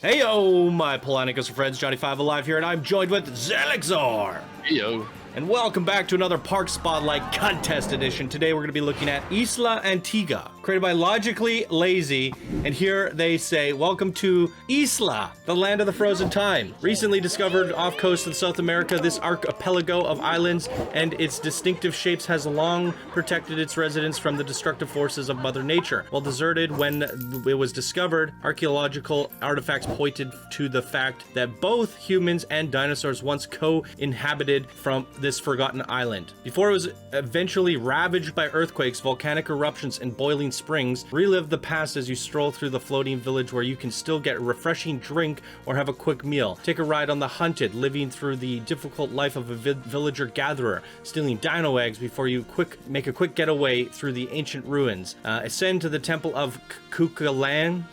Heyo, my Polanicus friends, Johnny5 Alive here, and I'm joined with Zelixor. Heyo. And welcome back to another Park Spotlight Contest Edition. Today we're going to be looking at Isla Antigua, created by LogicallyLazy. And here they say, welcome to Isla, the land of the frozen time. Recently discovered off coast of South America, this archipelago of islands and its distinctive shapes has long protected its residents from the destructive forces of Mother Nature. While deserted when it was discovered, archaeological artifacts pointed to the fact that both humans and dinosaurs once co-inhabited from this forgotten island. Before it was eventually ravaged by earthquakes, volcanic eruptions, and boiling springs, relive the past as you stroll through the floating village where you can still get a refreshing drink or have a quick meal. Take a ride on the Hunted, living through the difficult life of a villager gatherer, stealing dino eggs before you make a quick getaway through the ancient ruins. Ascend to the temple of Kukulkan,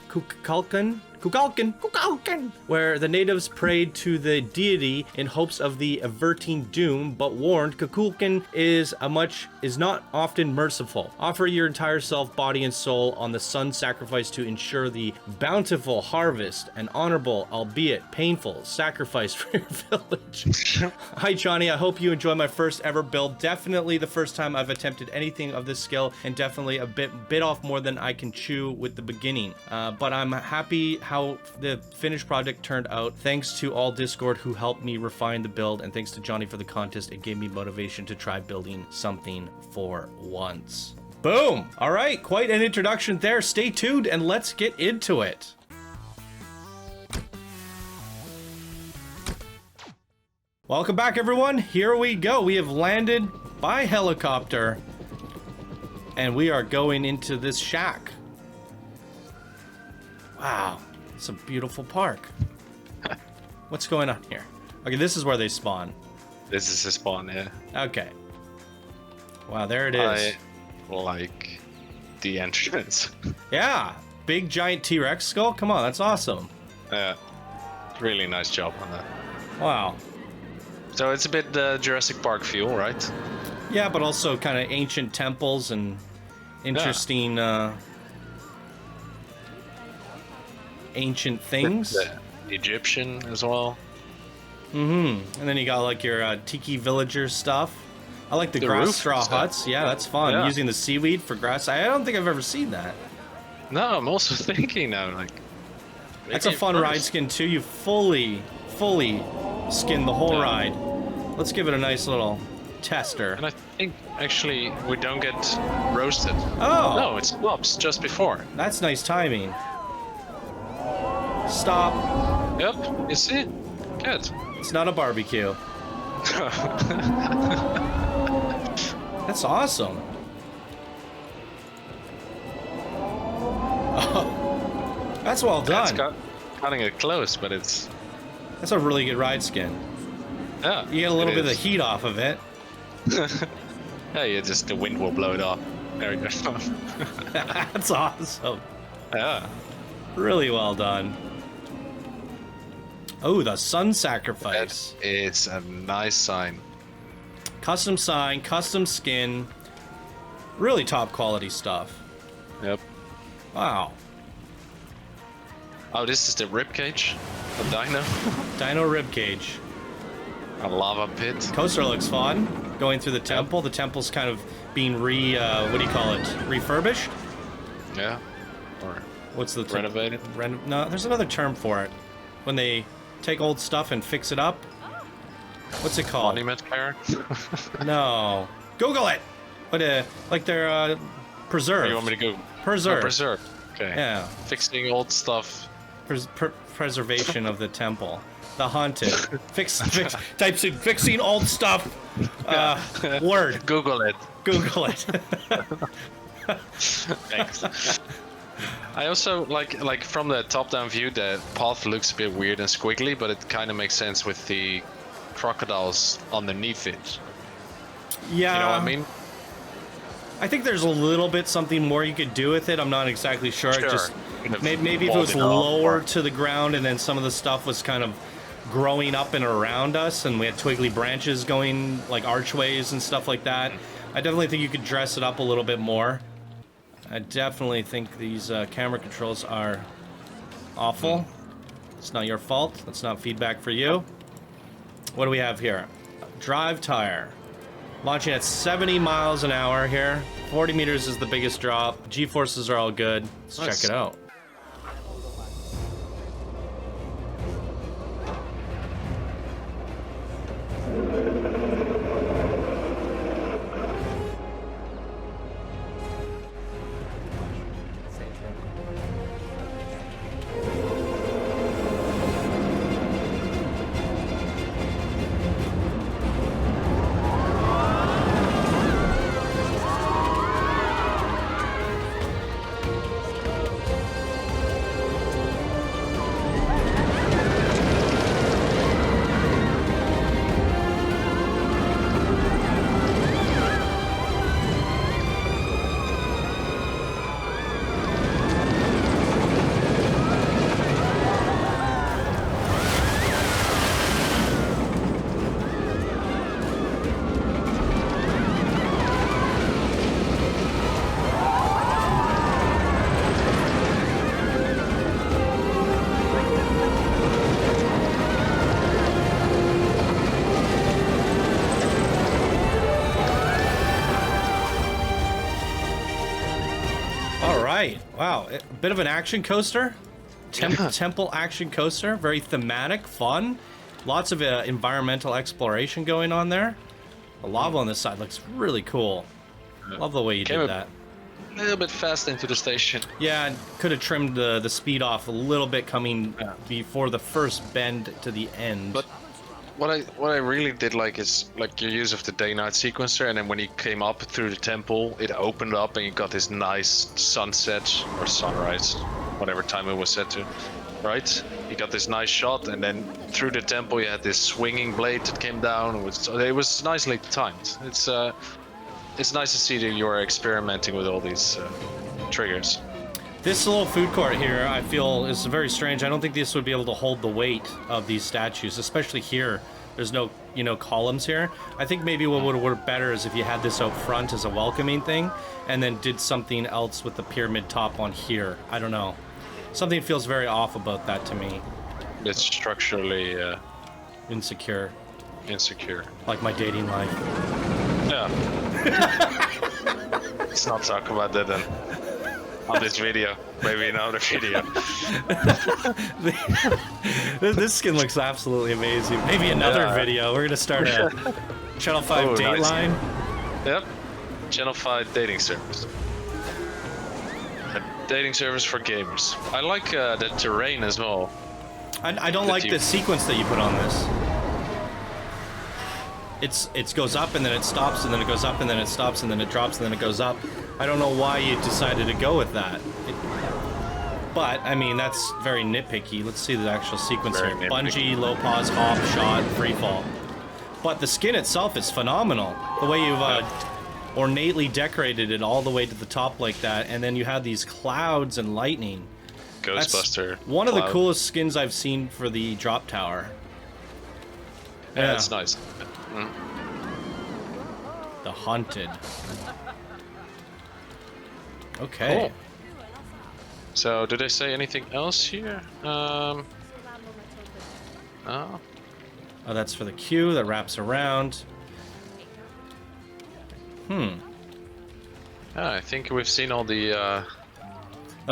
where the natives prayed to the deity in hopes of the averting doom, but warned Kukulkan is not often merciful. Offer your entire self, body, and soul on the sun sacrifice to ensure the bountiful harvest, an honorable, albeit painful, sacrifice for your village. Hi Johnny, I hope you enjoy my first ever build. Definitely the first time I've attempted anything of this skill, and definitely a bit off more than I can chew with the beginning. But I'm happy how the finished project turned out. Thanks to all Discord who helped me refine the build, and thanks to Johnny for the contest. It gave me motivation to try building something for once. Boom! All right, quite an introduction there. Stay tuned and let's get into it. Welcome back, everyone. Here we go. We have landed by helicopter and we are going into this shack. Wow. It's a beautiful park. What's going on here? Okay, this is where they spawn. This is the spawn, yeah. Okay. Wow, there it is. I like the entrance. Yeah, big giant T-Rex skull. Come on, that's awesome. Yeah, really nice job on that. Wow. So it's a bit Jurassic Park feel, right? Yeah, but also kind of ancient temples and interesting ancient things. The Egyptian as well. And then you got like your tiki villager stuff. I like the grass straw huts. Yeah, that's fun. Yeah. Using the seaweed for grass. I don't think I've ever seen that. No, I'm also thinking now, like... That's a fun ride skin too. You fully skin the whole ride. Let's give it a nice little tester. And I think, actually, we don't get roasted. Oh! No, it stops just before. That's nice timing. Stop. Yep, you see? Good. It's not a barbecue. That's awesome. Oh, that's well done. That's cutting it close, but it's... That's a really good ride skin. Yeah, You get a little bit of the heat off of it. Yeah, just the wind will blow it off. There we go. That's awesome. Yeah. Really well done. Oh, the sun sacrifice. It's a nice sign. Custom sign, custom skin. Really top quality stuff. Yep. Wow. Oh, this is the rib cage of Dino. Dino ribcage. A lava pit. Coaster looks fun. Going through the temple. The temple's kind of being what do you call it? Refurbished? Yeah. Or What's the renovated? No, there's another term for it. When they take old stuff and fix it up. What's it called? Monument care? No. Google it! What, like they're, preserved. You want me to go? Preserved. Oh, preserved. Okay. Yeah. Fixing old stuff. Preservation of the temple. The Haunted. Types in fixing old stuff. Word. Google it. Google it. Thanks. I also like from the top-down view, the path looks a bit weird and squiggly, but it kind of makes sense with the crocodiles underneath it. Yeah. You know what I mean? I think there's a little bit something more you could do with it. I'm not exactly sure. Sure. Just maybe if it was lower to the ground and then some of the stuff was kind of growing up and around us and we had twiggly branches going like archways and stuff like that. I definitely think you could dress it up a little bit more. I definitely think these camera controls are awful. It's not your fault. That's not feedback for you. What do we have here? Drive tire. Launching at 70 miles an hour here. 40 meters is the biggest drop. G-forces are all good. Let's check it out. Wow, a bit of an action coaster. Temple action coaster. Very thematic, fun. Lots of environmental exploration going on there. The lava on this side looks really cool. Love the way you did that. A little bit fast into the station. Yeah, and could have trimmed the speed off a little bit coming before the first bend to the end. But what I really did like is like your use of the day-night sequencer, and then when you came up through the temple, it opened up and you got this nice sunset or sunrise, whatever time it was set to, right? You got this nice shot, and then through the temple you had this swinging blade that came down. It was nicely timed. It's nice to see that you're experimenting with all these triggers. This little food court here, I feel, is very strange. I don't think this would be able to hold the weight of these statues, especially here. There's no, columns here. I think maybe what would work better is if you had this out front as a welcoming thing, and then did something else with the pyramid top on here. I don't know. Something feels very off about that to me. It's structurally insecure. Like my dating life. Yeah. Let's not talk about that then. On this video, maybe another video. This skin looks absolutely amazing. Maybe another video. We're gonna start a Channel 5 Dateline. Nice. Yep, Channel 5 dating service. A dating service for gamers. I like the terrain as well. I don't like the sequence that you put on this. It goes up and then it stops and then it goes up and then it stops and then it drops and then it goes up. I don't know why you decided to go with that. But, I mean, that's very nitpicky. Let's see the actual sequence here. Bungee, low pause, hop, shot, free fall. But the skin itself is phenomenal. The way you've ornately decorated it all the way to the top like that, and then you have these clouds and lightning. Ghostbuster. That's one of the coolest skins I've seen for the drop tower. Yeah, it's nice. The Haunted. Okay. Cool. So, did they say anything else here? Oh. Oh, that's for the queue that wraps around. I think we've seen all the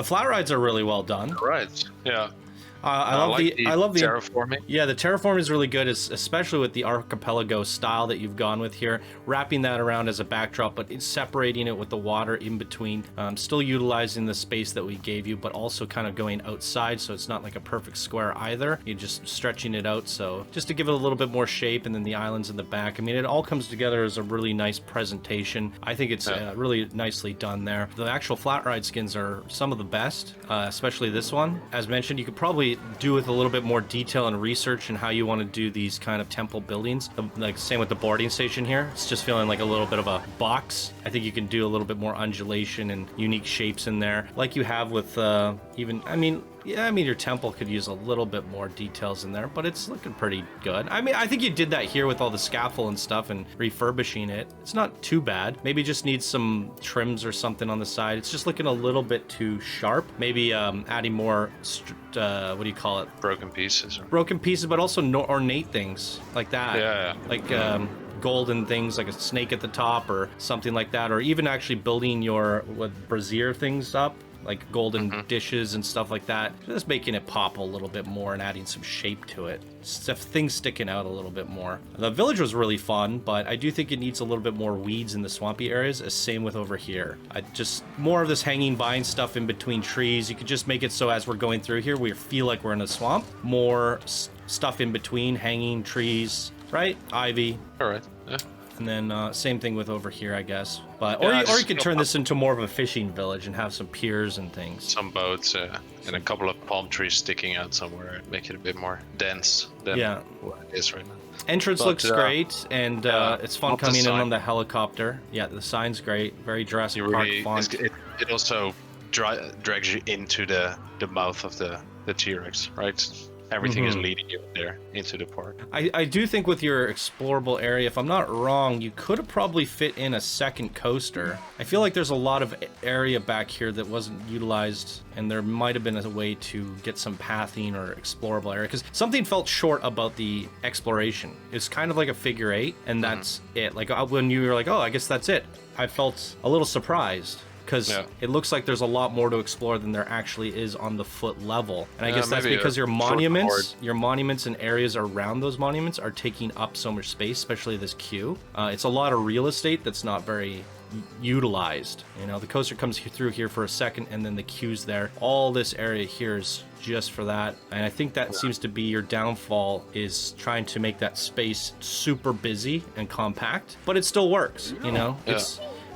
flat rides are really well done. Right. Yeah. I love the terraforming. Yeah, the terraforming is really good, especially with the archipelago style that you've gone with here. Wrapping that around as a backdrop, but it's separating it with the water in between. Still utilizing the space that we gave you, but also kind of going outside, so it's not like a perfect square either. You're just stretching it out, so just to give it a little bit more shape, and then the islands in the back. I mean, it all comes together as a really nice presentation. I think it's really nicely done there. The actual flat ride skins are some of the best, especially this one. As mentioned, you could probably do with a little bit more detail and research and how you want to do these kind of temple buildings. Like same with the boarding station here. It's just feeling like a little bit of a box. I think you can do a little bit more undulation and unique shapes in there, like you have with even, I mean, yeah, I mean, your temple could use a little bit more details in there, but it's looking pretty good. I mean, I think you did that here with all the scaffold and stuff and refurbishing it. It's not too bad. Maybe just needs some trims or something on the side. It's just looking a little bit too sharp. Maybe adding more, what do you call it? Broken pieces. Broken pieces, but also ornate things like that. Yeah. Like, golden things like a snake at the top or something like that, or even actually building your brazier things up, like golden dishes and stuff like that, just making it pop a little bit more and adding some shape to it, stuff, things sticking out a little bit more. The village was really fun, but I do think it needs a little bit more weeds in the swampy areas. Same with over here. I just more of this hanging vine stuff in between trees. You could just make it so as we're going through here we feel like we're in a swamp. More stuff in between, hanging trees, right? Ivy. All right. Yeah. And then same thing with over here, I guess. But Yeah, or you could turn this into more of a fishing village and have some piers and things. Some boats and a couple of palm trees sticking out somewhere and make it a bit more dense than what it is right now. Entrance looks great, and it's fun coming in on the helicopter. Yeah, the sign's great. Very Jurassic Park font. It also drags you into the mouth of the T-Rex, right? Everything is leading you there into the park. I do think with your explorable area, if I'm not wrong, you could have probably fit in a second coaster. I feel like there's a lot of area back here that wasn't utilized, and there might have been a way to get some pathing or explorable area, because something felt short about the exploration. It's kind of like a figure 8, and that's it. Like when you were like, oh, I guess that's it, I felt a little surprised, because it looks like there's a lot more to explore than there actually is on the foot level. And I guess that's because your monuments and areas around those monuments are taking up so much space, especially this queue. It's a lot of real estate that's not very utilized. You know, the coaster comes through here for a second, and then the queue's there. All this area here is just for that, and I think that seems to be your downfall, is trying to make that space super busy and compact, but it still works, you know?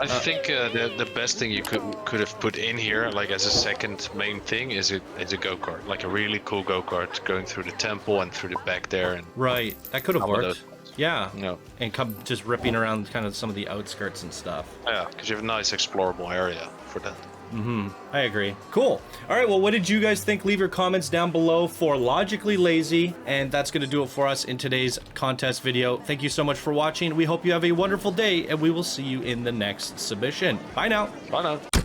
I think the best thing you could have put in here, like as a second main thing, is a go-kart, like a really cool go-kart going through the temple and through the back there. And right, that could have worked. Yeah. No. And come just ripping around kind of some of the outskirts and stuff. Yeah, because you have a nice explorable area for that. I agree. Cool. All right, well, what did you guys think? Leave your comments down below for Logically Lazy, and that's going to do it for us in today's contest video. Thank you so much for watching. We hope you have a wonderful day, and we will see you in the next submission. Bye now. Bye now.